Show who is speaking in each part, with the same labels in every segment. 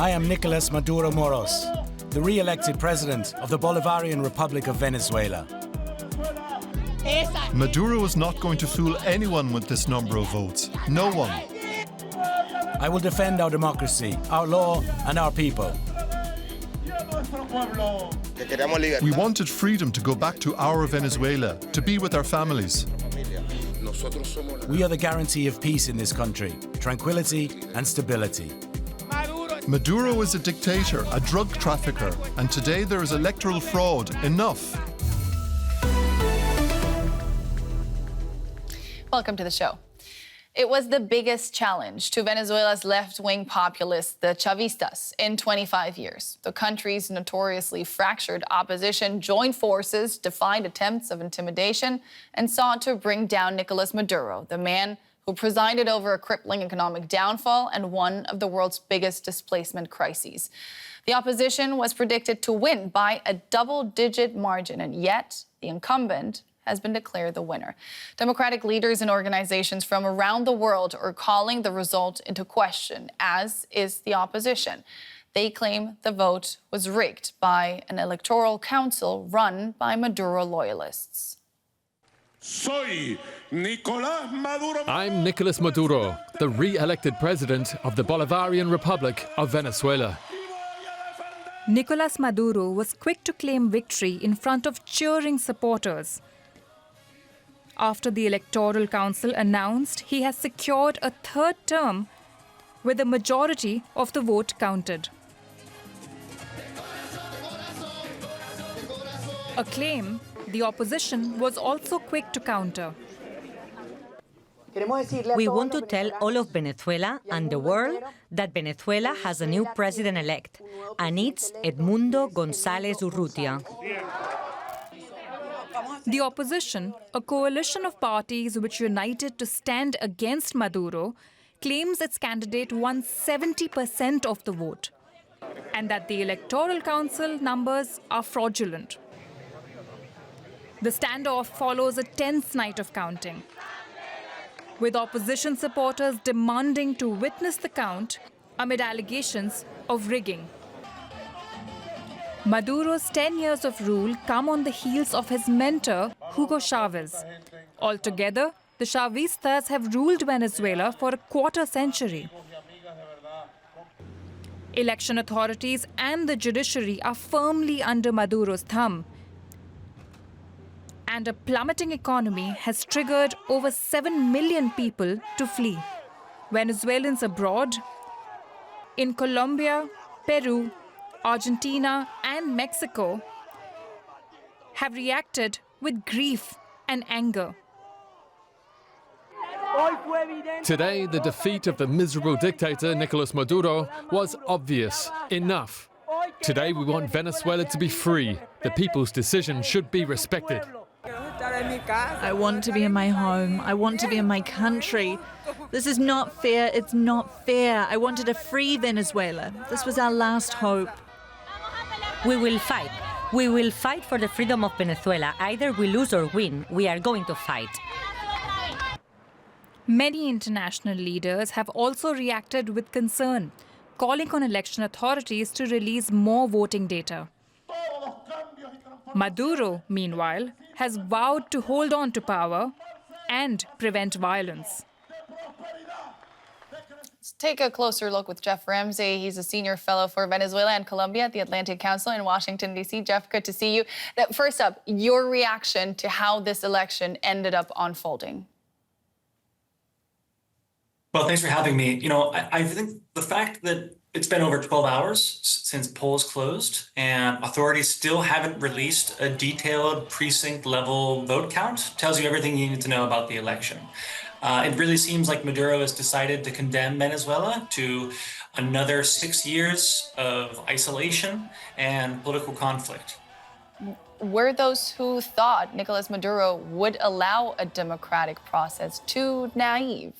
Speaker 1: I am Nicolas Maduro Moros, the re-elected president of the Bolivarian Republic of Venezuela.
Speaker 2: Maduro is not going to fool anyone with this number of votes. No one.
Speaker 1: I will defend our democracy, our law, and our people.
Speaker 2: We wanted freedom to go back to our Venezuela, to be with our families.
Speaker 1: We are the guarantee of peace in this country, tranquility and stability.
Speaker 2: Maduro is a dictator, a drug trafficker, and today there is electoral fraud. Enough.
Speaker 3: Welcome to the show. It was the biggest challenge to Venezuela's left-wing populists, the Chavistas, in 25 years. The country's notoriously fractured opposition joined forces, defied attempts of intimidation, and sought to bring down Nicolas Maduro, the man who presided over a crippling economic downfall and one of the world's biggest displacement crises. The opposition was predicted to win by a double-digit margin, and yet the incumbent has been declared the winner. Democratic leaders and organizations from around the world are calling the result into question, as is the opposition. They claim the vote was rigged by an electoral council run by Maduro loyalists.
Speaker 4: I'm Nicolas Maduro, the re-elected president of the Bolivarian Republic of Venezuela.
Speaker 5: Nicolas Maduro was quick to claim victory in front of cheering supporters. After the Electoral Council announced he has secured a third term with a majority of the vote counted. A claim the opposition was also quick to counter.
Speaker 6: We want to tell all of Venezuela and the world that Venezuela has a new president-elect, and it's Edmundo González Urrutia.
Speaker 5: The opposition, a coalition of parties which united to stand against Maduro, claims its candidate won 70% of the vote, and that the Electoral Council numbers are fraudulent. The standoff follows a tense night of counting, with opposition supporters demanding to witness the count amid allegations of rigging. Maduro's 10 years of rule come on the heels of his mentor, Hugo Chavez. Altogether, the Chavistas have ruled Venezuela for a quarter century. Election authorities and the judiciary are firmly under Maduro's thumb. And a plummeting economy has triggered over 7 million people to flee. Venezuelans abroad, in Colombia, Peru, Argentina and Mexico have reacted with grief and anger.
Speaker 4: Today, the defeat of the miserable dictator Nicolas Maduro was obvious. Enough. Today, we want Venezuela to be free. The people's decision should be respected.
Speaker 7: I want to be in my home. I want to be in my country. This is not fair. It's not fair. I wanted a free Venezuela. This was our last hope.
Speaker 6: We will fight. We will fight for the freedom of Venezuela. Either we lose or win. We are going to fight.
Speaker 5: Many international leaders have also reacted with concern, calling on election authorities to release more voting data. Maduro, meanwhile, has vowed to hold on to power and prevent violence.
Speaker 3: Let's take a closer look with Geoff Ramsey. He's a senior fellow for Venezuela and Colombia at the Atlantic Council in Washington, D.C. Geoff, good to see you. First up, your reaction to how this election ended up unfolding.
Speaker 8: Well, thanks for having me. You know, I think the fact that it's been over 12 hours since polls closed and authorities still haven't released a detailed precinct-level vote count tells you everything you need to know about the election. It really seems like Maduro has decided to condemn Venezuela to another 6 years of isolation and political conflict.
Speaker 3: Were those who thought Nicolas Maduro would allow a democratic process too naive?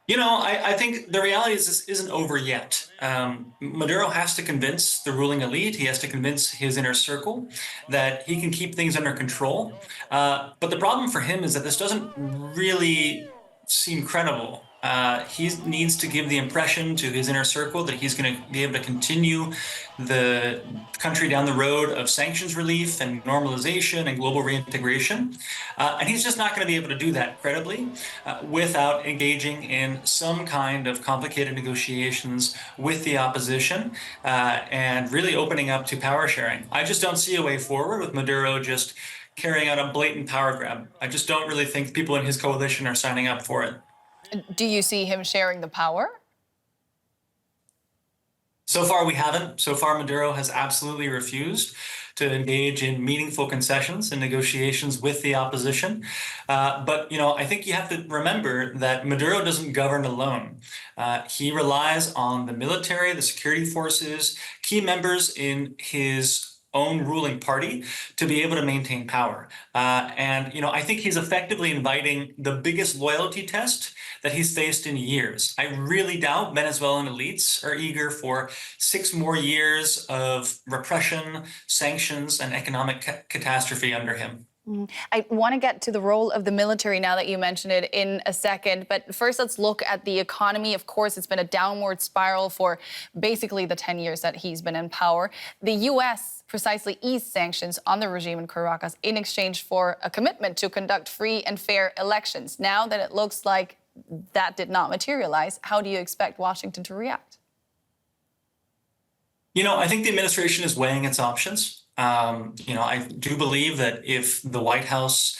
Speaker 8: You know, I think the reality is this isn't over yet. Maduro has to convince the ruling elite, he has to convince his inner circle that he can keep things under control. But the problem for him is that this doesn't really seem credible. He needs to give the impression to his inner circle that he's going to be able to continue the country down the road of sanctions relief and normalization and global reintegration. And he's just not going to be able to do that credibly without engaging in some kind of complicated negotiations with the opposition and really opening up to power sharing. I just don't see a way forward with Maduro just carrying out a blatant power grab. I just don't really think people in his coalition are signing up for it.
Speaker 3: Do you see him sharing the power?
Speaker 8: So far, we haven't. So far, Maduro has absolutely refused to engage in meaningful concessions and negotiations with the opposition. But, I think you have to remember that Maduro doesn't govern alone. He relies on the military, the security forces, key members in his own ruling party to be able to maintain power. And I think he's effectively inviting the biggest loyalty test that he's faced in years. I really doubt Venezuelan elites are eager for 6 more years of repression, sanctions, and economic catastrophe under him.
Speaker 3: I want to get to the role of the military now that you mentioned it in a second. But first, let's look at the economy. Of course, it's been a downward spiral for basically the 10 years that he's been in power. The U.S. precisely eased sanctions on the regime in Caracas in exchange for a commitment to conduct free and fair elections. Now that it looks like that did not materialize, how do you expect Washington to react?
Speaker 8: I think the administration is weighing its options. I do believe that if the White House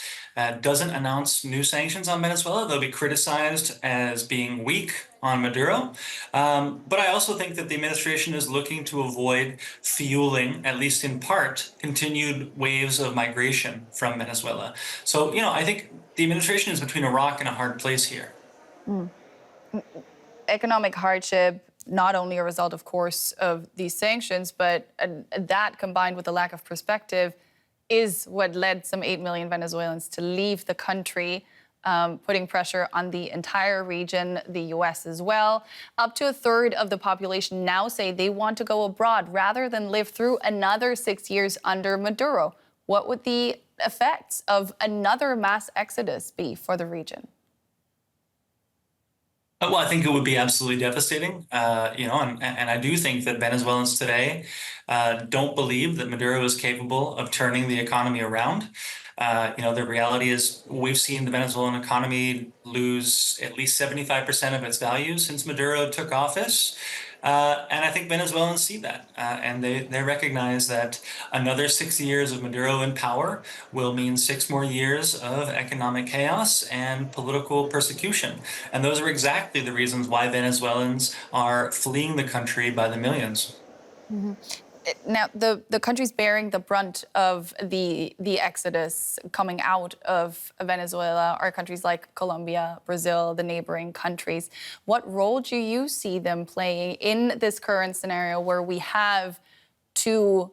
Speaker 8: doesn't announce new sanctions on Venezuela, they'll be criticized as being weak on Maduro. But I also think that the administration is looking to avoid fueling, at least in part, continued waves of migration from Venezuela. So, I think the administration is between a rock and a hard place here.
Speaker 3: Economic hardship, not only a result, of course, of these sanctions, but that combined with the lack of perspective is what led some 8 million Venezuelans to leave the country, putting pressure on the entire region, the U.S. as well. Up to a third of the population now say they want to go abroad rather than live through another 6 years under Maduro. What would the effects of another mass exodus be for the region?
Speaker 8: Well, I think it would be absolutely devastating, and I do think that Venezuelans today don't believe that Maduro is capable of turning the economy around. The reality is we've seen the Venezuelan economy lose at least 75% of its value since Maduro took office. And I think Venezuelans see that, and they recognize that another 6 years of Maduro in power will mean 6 more years of economic chaos and political persecution. And those are exactly the reasons why Venezuelans are fleeing the country by the millions.
Speaker 3: Mm-hmm. Now, the countries bearing the brunt of the exodus coming out of Venezuela are countries like Colombia, Brazil, the neighboring countries. What role do you see them playing in this current scenario where we have 2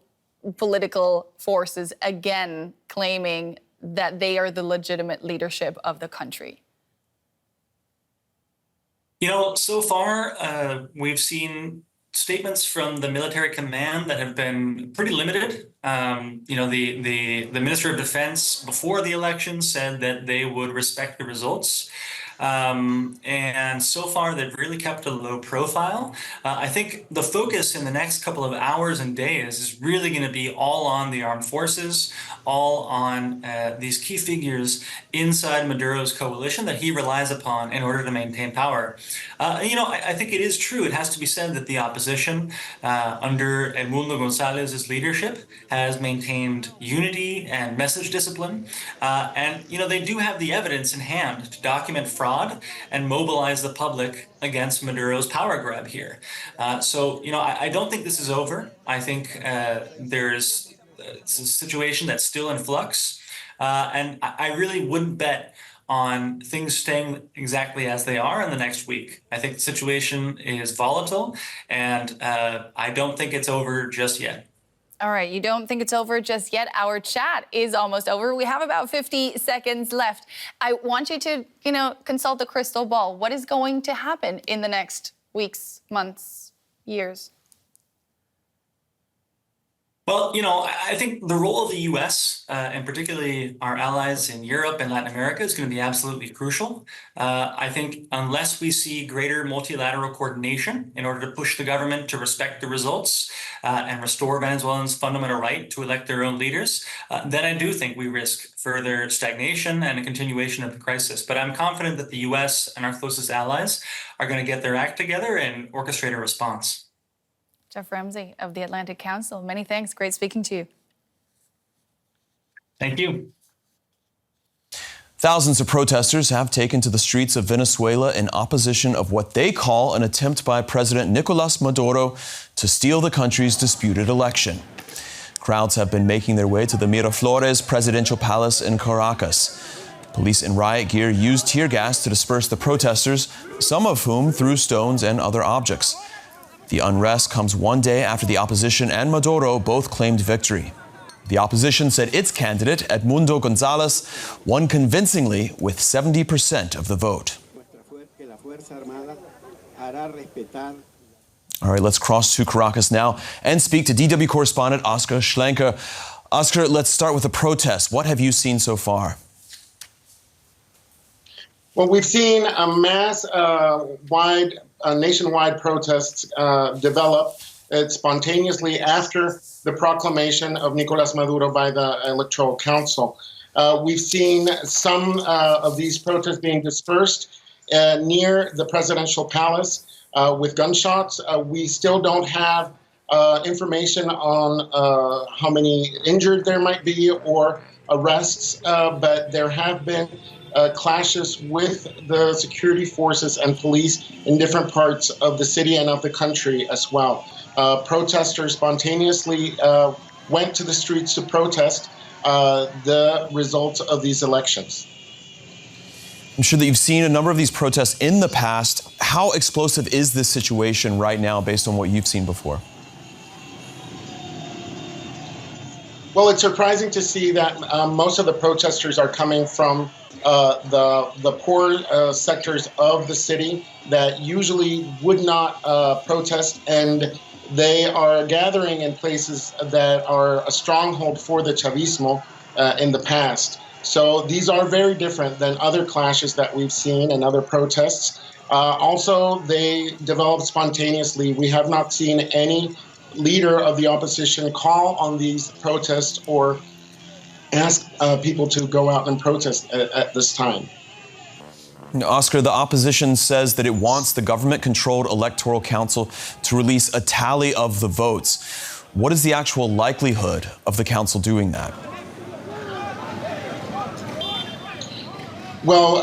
Speaker 3: political forces again claiming that they are the legitimate leadership of the country?
Speaker 8: So far, we've seen statements from the military command that have been pretty limited. The Minister of Defense before the election said that they would respect the results. And so far, they've really kept a low profile. I think the focus in the next couple of hours and days is really going to be all on the armed forces, all on these key figures inside Maduro's coalition that he relies upon in order to maintain power. I think it is true. It has to be said that the opposition under Edmundo González's leadership has maintained unity and message discipline. And they do have the evidence in hand to document fraud and mobilize the public against Maduro's power grab here. I don't think this is over. I think it's a situation that's still in flux. And I really wouldn't bet on things staying exactly as they are in the next week. I think the situation is volatile, and I don't think it's over just yet.
Speaker 3: All right, you don't think it's over just yet. Our chat is almost over. We have about 50 seconds left. I want you to, consult the crystal ball. What is going to happen in the next weeks, months, years?
Speaker 8: Well, I think the role of the U.S. And particularly our allies in Europe and Latin America is going to be absolutely crucial. I think unless we see greater multilateral coordination in order to push the government to respect the results and restore Venezuelans' fundamental right to elect their own leaders, then I do think we risk further stagnation and a continuation of the crisis. But I'm confident that the U.S. and our closest allies are going to get their act together and orchestrate a response.
Speaker 3: Geoff Ramsey of the Atlantic Council, many thanks. Great speaking to you.
Speaker 8: Thank you.
Speaker 9: Thousands of protesters have taken to the streets of Venezuela in opposition of what they call an attempt by President Nicolas Maduro to steal the country's disputed election. Crowds have been making their way to the Miraflores presidential palace in Caracas. Police in riot gear used tear gas to disperse the protesters, some of whom threw stones and other objects. The unrest comes one day after the opposition and Maduro both claimed victory. The opposition said its candidate, Edmundo Gonzalez, won convincingly with 70% of the vote. All right, let's cross to Caracas now and speak to DW correspondent Oscar Schlenker. Oscar, let's start with the protest. What have you seen so far?
Speaker 10: Well, we've seen a nationwide protests develop spontaneously after the proclamation of Nicolas Maduro by the Electoral Council. We've seen some of these protests being dispersed near the presidential palace with gunshots. We still don't have information on how many injured there might be or arrests, but there have been clashes with the security forces and police in different parts of the city and of the country as well. Protesters spontaneously went to the streets to protest the results of these elections.
Speaker 9: I'm sure that you've seen a number of these protests in the past. How explosive is this situation right now based on what you've seen before?
Speaker 10: Well, it's surprising to see that most of the protesters are coming from the poor sectors of the city that usually would not protest, and they are gathering in places that are a stronghold for the Chavismo in the past. So these are very different than other clashes that we've seen and other protests. Also, they developed spontaneously. We have not seen any leader of the opposition call on these protests or ask people to go out and protest at this time.
Speaker 9: Oscar, the opposition says that it wants the government-controlled Electoral Council to release a tally of the votes. What is the actual likelihood of the council doing that?
Speaker 10: Well,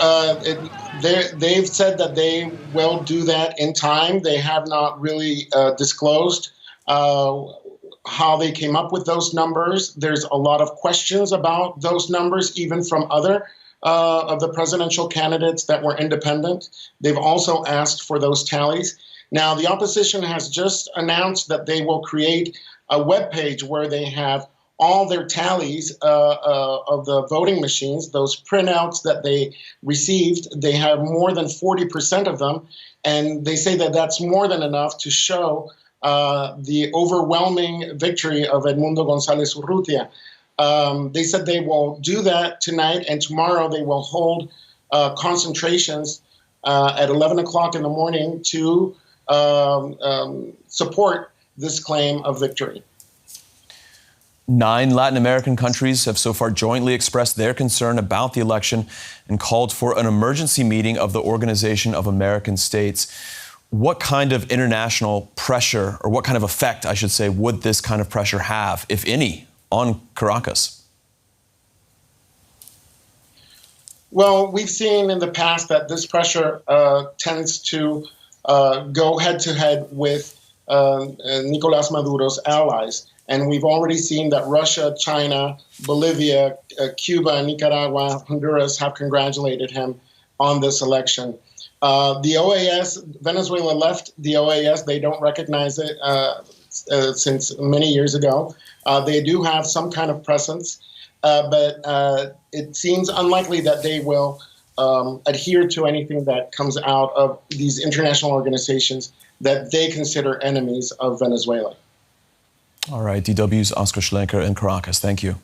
Speaker 10: they've said that they will do that in time. They have not really disclosed how they came up with those numbers. There's a lot of questions about those numbers, even from other of the presidential candidates that were independent. They've also asked for those tallies. Now, the opposition has just announced that they will create a webpage where they have all their tallies of the voting machines, those printouts that they received. They have more than 40% of them, and they say that that's more than enough to show the overwhelming victory of Edmundo González Urrutia. They said they will do that tonight, and tomorrow they will hold concentrations at 11 o'clock in the morning to support this claim of victory.
Speaker 9: 9 Latin American countries have so far jointly expressed their concern about the election and called for an emergency meeting of the Organization of American States. What kind of international pressure, or what kind of effect, I should say, would this kind of pressure have, if any, on Caracas?
Speaker 10: Well, we've seen in the past that this pressure tends to go head-to-head with Nicolas Maduro's allies. And we've already seen that Russia, China, Bolivia, Cuba, Nicaragua, Honduras have congratulated him on this election. The OAS, Venezuela left the OAS. They don't recognize it since many years ago. They do have some kind of presence, but it seems unlikely that they will adhere to anything that comes out of these international organizations that they consider enemies of Venezuela.
Speaker 9: All right, DW's Oscar Schlenker in Caracas. Thank you.